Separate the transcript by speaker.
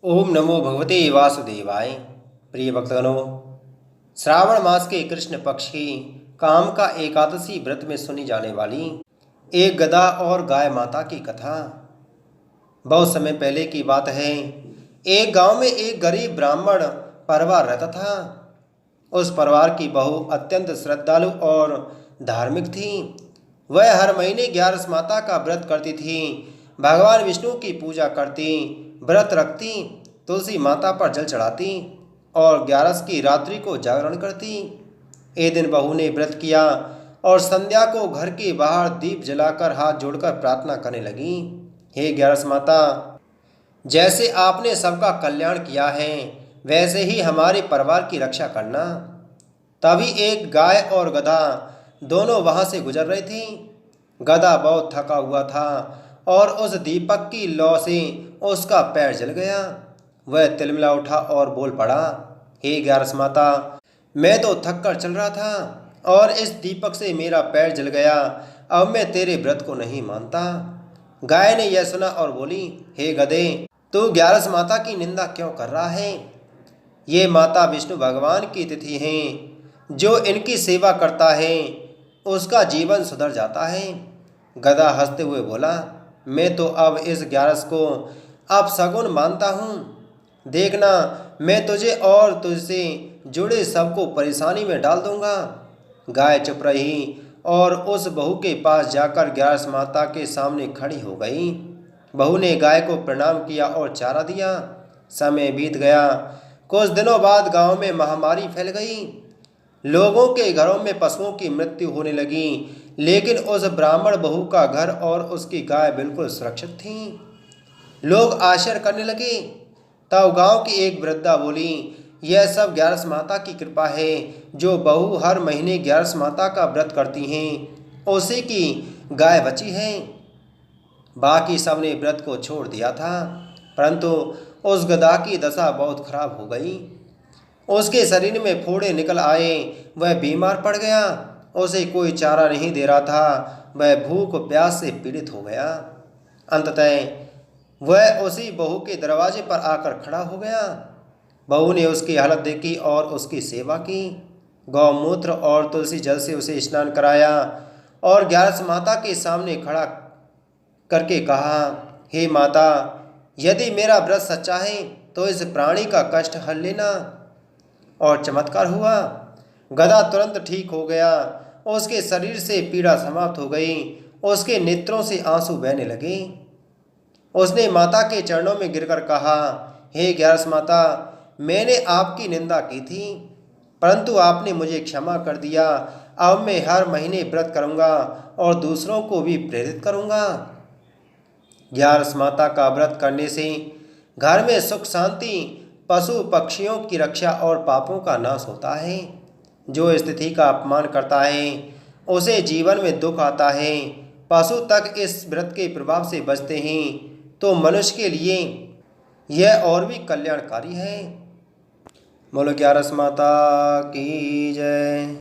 Speaker 1: ओम नमो भगवते वासुदेवाय। प्रिय भक्तगणों, श्रावण मास के कृष्ण पक्ष की काम का एकादशी व्रत में सुनी जाने वाली एक गधा और गाय माता की कथा। बहुत समय पहले की बात है। एक गांव में एक गरीब ब्राह्मण परिवार रहता था। उस परिवार की बहू अत्यंत श्रद्धालु और धार्मिक थी। वह हर महीने 11 माता का व्रत करती थी, भगवान विष्णु की पूजा करती, व्रत रखती, तुलसी माता पर जल चढ़ाती और 11 की रात्रि को जागरण करती। एक दिन बहू ने व्रत किया और संध्या को घर के बाहर दीप जलाकर हाथ जोड़कर प्रार्थना करने लगी। हे 11 माता, जैसे आपने सबका कल्याण किया है, वैसे ही हमारे परिवार की रक्षा करना। तभी एक गाय और गधा दोनों वहां से गुजर रहे थे। गधा बहुत थका हुआ था और उस दीपक की लौ से उसका पैर जल गया। वह तिलमिला उठा और बोल पड़ा, हे 11 माता, मैं तो थक कर चल रहा था और इस दीपक से मेरा पैर जल गया। अब मैं तेरे व्रत को नहीं मानता। गाय ने यह सुना और बोली, हे गधे, तू 11 माता की निंदा क्यों कर रहा है? ये माता विष्णु भगवान की तिथि हैं। जो इनकी सेवा करता है उसका जीवन सुधर जाता है। गधा हंसते हुए बोला, मैं तो अब इस 11 को अपशगुन मानता हूँ। देखना, मैं तुझे और तुझसे जुड़े सबको परेशानी में डाल दूंगा। गाय चुप रही और उस बहू के पास जाकर 11 माता के सामने खड़ी हो गई। बहू ने गाय को प्रणाम किया और चारा दिया। समय बीत गया। कुछ दिनों बाद गांव में महामारी फैल गई। लोगों के घरों में पशुओं की मृत्यु होने लगी, लेकिन उस ब्राह्मण बहू का घर और उसकी गाय बिल्कुल सुरक्षित थीं। लोग आश्चर्य करने लगे। तब गांव की एक वृद्धा बोली, यह सब 11 माता की कृपा है। जो बहू हर महीने 11 माता का व्रत करती हैं, उसी की गाय बची है। बाकी सब ने व्रत को छोड़ दिया था, परंतु उस गधा की दशा बहुत खराब हो गई। उसके शरीर में फोड़े निकल आए। वह बीमार पड़ गया। उसे कोई चारा नहीं दे रहा था। वह भूख प्यास से पीड़ित हो गया। अंततः वह उसी बहू के दरवाजे पर आकर खड़ा हो गया। बहू ने उसकी हालत देखी और उसकी सेवा की। गौमूत्र और तुलसी जल से उसे स्नान कराया और 11 माता के सामने खड़ा करके कहा, हे माता, यदि मेरा व्रत सच्चा है तो इस प्राणी का कष्ट हल लेना। और चमत्कार हुआ। गधा तुरंत ठीक हो गया। उसके शरीर से पीड़ा समाप्त हो गई। उसके नेत्रों से आंसू बहने लगे। उसने माता के चरणों में गिरकर कहा, हे 11 माता, मैंने आपकी निंदा की थी, परंतु आपने मुझे क्षमा कर दिया। अब मैं हर महीने व्रत करूंगा और दूसरों को भी प्रेरित करूंगा। 11 माता का व्रत करने से घर में सुख शांति, पशु पक्षियों की रक्षा और पापों का नाश होता है। जो स्थिति का अपमान करता है उसे जीवन में दुख आता है। पशु तक इस व्रत के प्रभाव से बचते हैं, तो मनुष्य के लिए यह और भी कल्याणकारी है। बोलो 11 माता की जय।